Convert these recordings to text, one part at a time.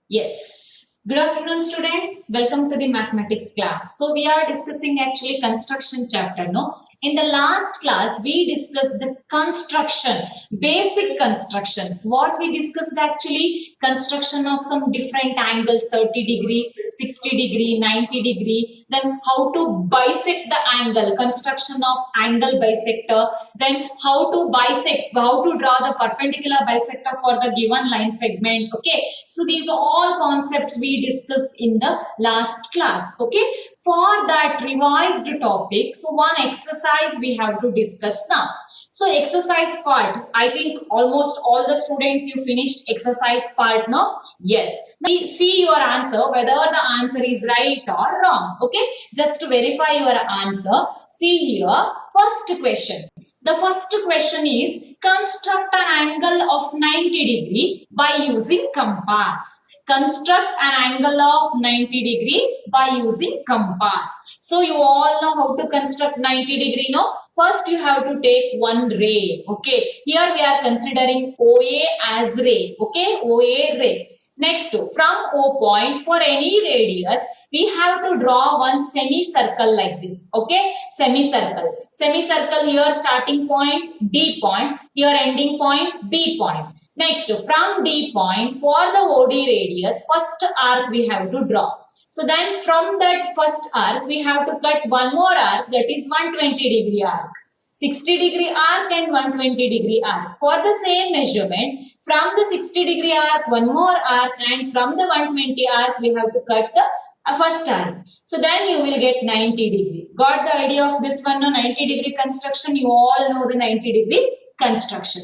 Yes. Good afternoon, students. Welcome to the mathematics class. So we are discussing actually construction chapter. No, in the last class we discussed the construction, basic constructions. What we discussed actually construction of some different angles, 30 degree, 60 degree, 90 degree. Then how to bisect the angle, construction of angle bisector. Then how to bisect, how to draw the perpendicular bisector for the given line segment. Okay, so these are all concepts we discussed in the last class. Okay, for that revised topic, so one exercise we have to discuss now. So exercise part, I think almost all the students you finished exercise part, no? Yes. Now see your answer, whether the answer is right or wrong. Okay, just to verify your answer, see here, first question. The first question is construct an angle of 90 degree by using compass. Construct an angle of 90 degree by using compass. So you all know how to construct 90 degree, no? First you have to take one ray. Okay, here we are considering OA as ray. Okay, OA ray. Next, from O point, for any radius, we have to draw one semicircle like this. Okay, semicircle. Semicircle, here starting point D point, here ending point B point. Next, from D point, for the OD radius, first arc we have to draw. So then from that first arc, we have to cut one more arc, that is 120 degree arc. 60 degree arc and 120 degree arc. For the same measurement, from the 60 degree arc, one more arc, and from the 120 arc, we have to cut the first arc. So then you will get 90 degree. Got the idea of this one? No, 90 degree construction. You all know the 90 degree construction.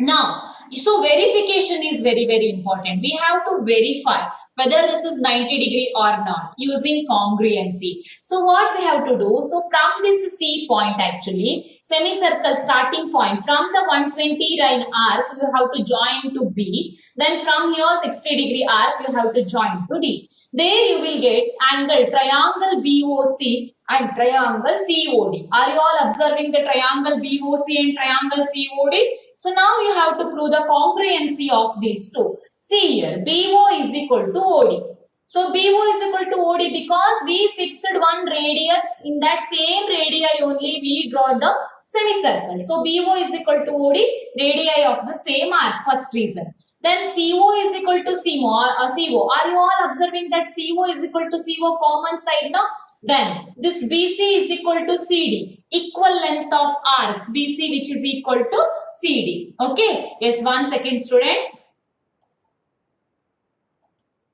Now, so verification is very important. We have to verify whether this is 90 degree or not using congruency. So what we have to do? So from this C point actually, semicircle starting point, from the 120 line arc you have to join to B. Then from here 60 degree arc you have to join to D. There you will get angle triangle BOC and triangle COD. Are you all observing the triangle BOC and triangle COD? So now you have to prove the congruency of these two. See here, BO is equal to OD. So BO is equal to OD because we fixed one radius. In that same radii only we draw the semicircle. So BO is equal to OD, radii of the same arc, first reason. Then CO is equal to CO. Are you all observing that CO is equal to CO common side now? Then this BC is equal to CD. Equal length of arcs. BC which is equal to CD. Okay. Yes, 1 second students.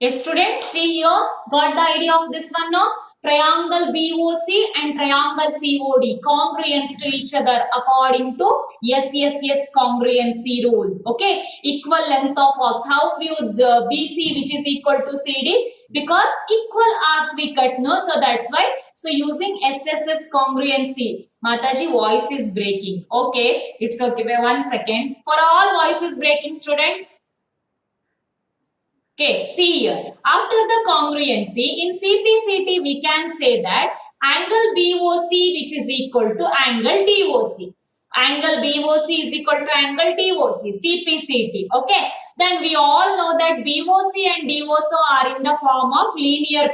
Yes students, see here. Got the idea of this one now? Triangle BOC and triangle COD congruence to each other according to SSS congruency rule. Okay, equal length of arcs. How view the BC which is equal to CD? Because equal arcs we cut, no? So that's why. So using SSS congruency. Mataji, voice is breaking. Okay, it's okay. Wait 1 second. For all voice is breaking, students. Okay, see here. After the congruency, in CPCT, we can say that angle BOC which is equal to angle DOC. Angle BOC is equal to angle DOC, CPCT. Okay, then we all know that BOC and DOC are in the form of linear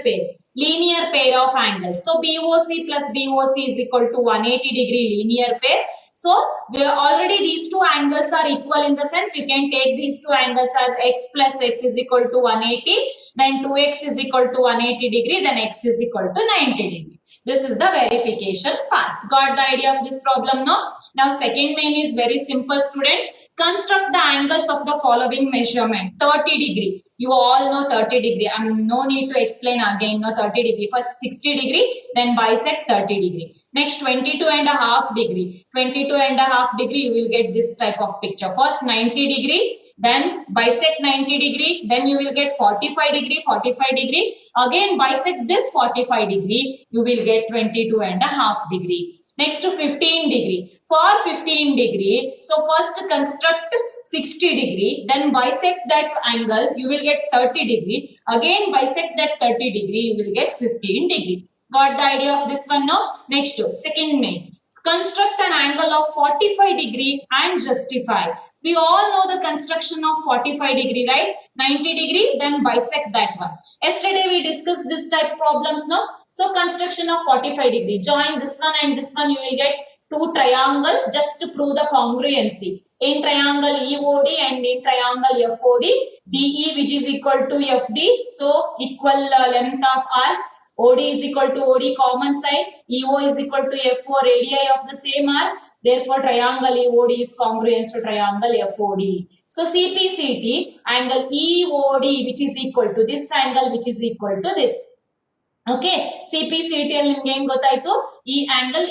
pair of angles. So BOC plus DOC is equal to 180 degree linear pair. So already these two angles are equal in the sense you can take these two angles as x plus x is equal to 180, then 2x is equal to 180 degree, then x is equal to 90 degree. This is the verification part. Got the idea of this problem now? Now second main is very simple, students. Construct the angles of the following measurement. 30 degree. You all know 30 degree. No need to explain again. No 30 degree. First 60 degree, then bisect 30 degree. Next 22.5 degree. 22.5 degree, you will get this type of picture. First 90 degree, then bisect 90 degree, then you will get 45 degree, 45 degree. Again bisect this 45 degree, you will get 22.5 degree. Next to 15 degree. For 15 degree, so first construct 60 degree, then bisect that angle, you will get 30 degree. Again bisect that 30 degree, you will get 15 degree. Got the idea of this one now? Next to second main. Construct an angle of 45 degree and justify. We all know the construction of 45 degree, right? 90 degree, then bisect that one. Yesterday we discussed this type problems, no? So construction of 45 degree, join this one and this one, you will get two triangles just to prove the congruency. In triangle EOD and in triangle FOD, DE which is equal to FD, so equal length of arcs. OD is equal to OD common side, EO is equal to FO radii of the same arc. Therefore, triangle EOD is congruent to triangle FOD. So, CPCT angle EOD which is equal to this angle which is equal to this. Okay, CPCT ಅಲ್ಲಿ ನಿಮಗೆ ಏನು ಗೊತ್ತಾಯ್ತು? ಈ angle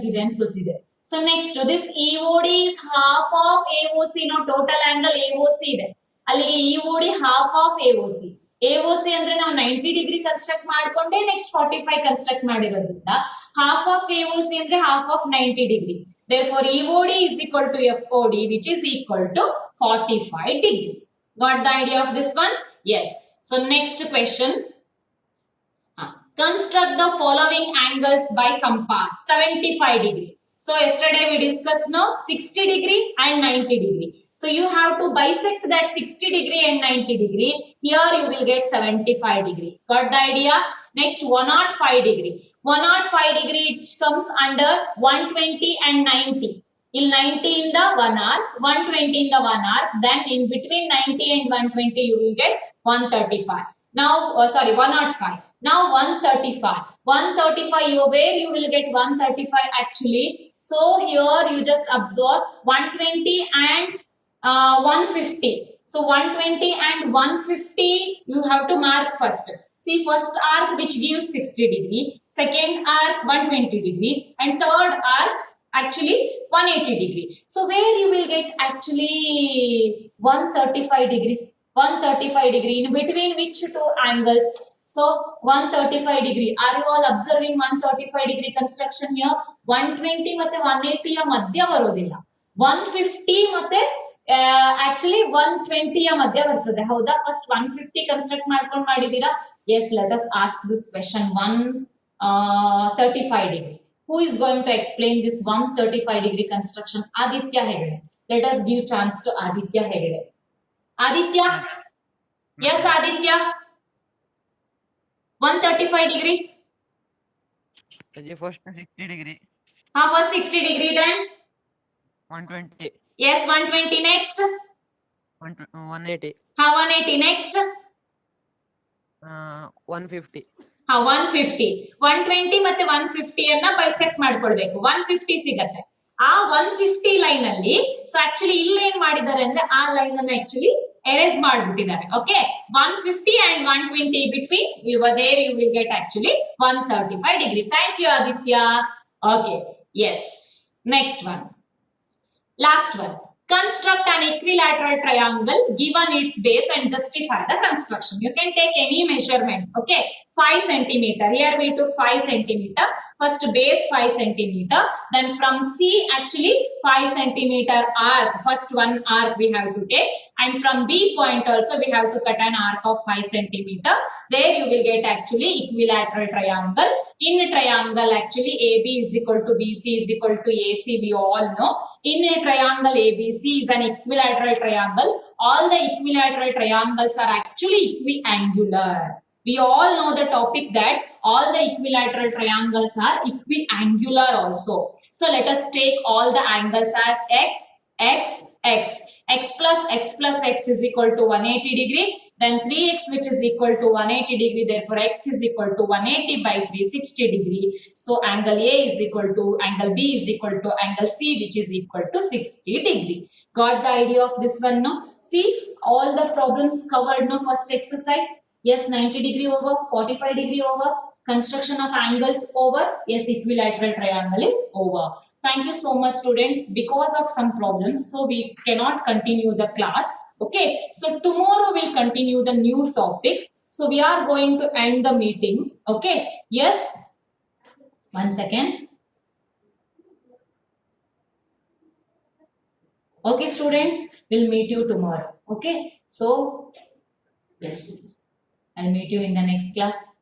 ಇದೆ ಅಂತ ಗೊತ್ತಿದೆ. So next this EOD is half of AOC. No, total angle AOC ಇದೆ. ಅಲ್ಲಿಗೆ EOD half of AOC. AOC ಅಂದ್ರೆ ನಾವು 90 ಡಿಗ್ರಿ ಕನ್ಸ್ಟ್ರಕ್ಟ್ ಮಾಡ್ಕೊಂಡೆ ನೆಕ್ಸ್ಟ್ 45 ಕನ್ಸ್ಟ್ರಕ್ಟ್ ಮಾಡಿರೋದ್ರಿಂದ half of AOC ಅಂದ್ರೆ half of 90 degree. Therefore EOD is equal to FOD which is equal to 45 degree. Got the idea of this one? Yes. So next question. Construct the following angles by compass 75 degree. So yesterday we discussed no 60 degree and 90 degree. So you have to bisect that 60 degree and 90 degree. Here you will get 75 degree. Got the idea? Next 105 degree. 105 degree which comes under 120 and 90. In 90 in the one arc, 120 in the one arc. Then in between 90 and 120 you will get 135. Now 105. Now 135. 135 where you will get 135 actually. So here you just absorb 120 and 150. So 120 and 150 you have to mark first. See first arc which gives 60 degree, second arc 120 degree and third arc actually 180 degree. So where you will get actually 135 degree. 135 degree in between which two angles? So 135 degree. Are you all observing 135 degree construction here? 120 ಮತ್ತೆ 180 ಯ ಮಧ್ಯ ಬರೋದಿಲ್ಲ. 150 ಮತ್ತೆ actually 120 ಯ ಮಧ್ಯ ಬರ್ತದೆ. ಹೌದಾ? First 150 construct ಮಾಡ್ಕೊಂಡು ಮಾಡಿದೀರಾ? Yes, let us ask this question. 135 degree. Who is going to explain this 135 degree construction? Aditya Hegde. Let us give chance to Aditya Hegde. Aditya? Yes, Aditya. 135 degree. First 60 degree. First 60 degree, then 120. yes, 120 next. 180. 180 next. 150. 150. 120 ಮತ್ತೆ 150 ಅನ್ನ bisect ಮಾಡ್ಕೊಳ್ಬೇಕು. 150 ಸಿಗತ್ತೆ. ಆ 150 line ಅಲ್ಲಿ so actually ಇಲ್ಲಿ ಏನ್ ಮಾಡಿದ್ದಾರೆ ಅಂದ್ರೆ ಆ ಲೈನ್ ಅನ್ನ actually erase ಮಾಡ್ಬಿಟ್ಟಿದ್ದಾರೆ. Okay, 150 and 120 between there you will get actually 135 degree. Thank you Aditya. Okay, yes, next one, last one. Construct an equilateral triangle given its base and justify the construction. You can take any measurement. Okay, 5 centimeter. Here we took 5 centimeter. First base 5 centimeter. Then from C actually 5 centimeter arc. First one arc we have to take. And from B point also we have to cut an arc of 5 centimeter. There you will get actually equilateral triangle. In a triangle actually AB is equal to BC is equal to AC. We all know. In a triangle ABC is an equilateral triangle. All the equilateral triangles are actually equiangular. We all know the topic that all the equilateral triangles are equiangular also. So let us take all the angles as x, x, x. X plus x is equal to 180 degree. Then 3x which is equal to 180 degree. Therefore x is equal to 180 by 360 degree. So angle A is equal to angle B is equal to angle C which is equal to 60 degree. Got the idea of this one, no? See all the problems covered, no? First exercise. Yes, 90 degree over, 45 degree over, construction of angles over. Yes, equilateral triangle is over. Thank you so much students. Because of some problems, so we cannot continue the class. Okay, so tomorrow we'll continue the new topic. So we are going to end the meeting. Okay, yes, one second. Okay students, we'll meet you tomorrow. Okay, so yes, I'll meet you in the next class.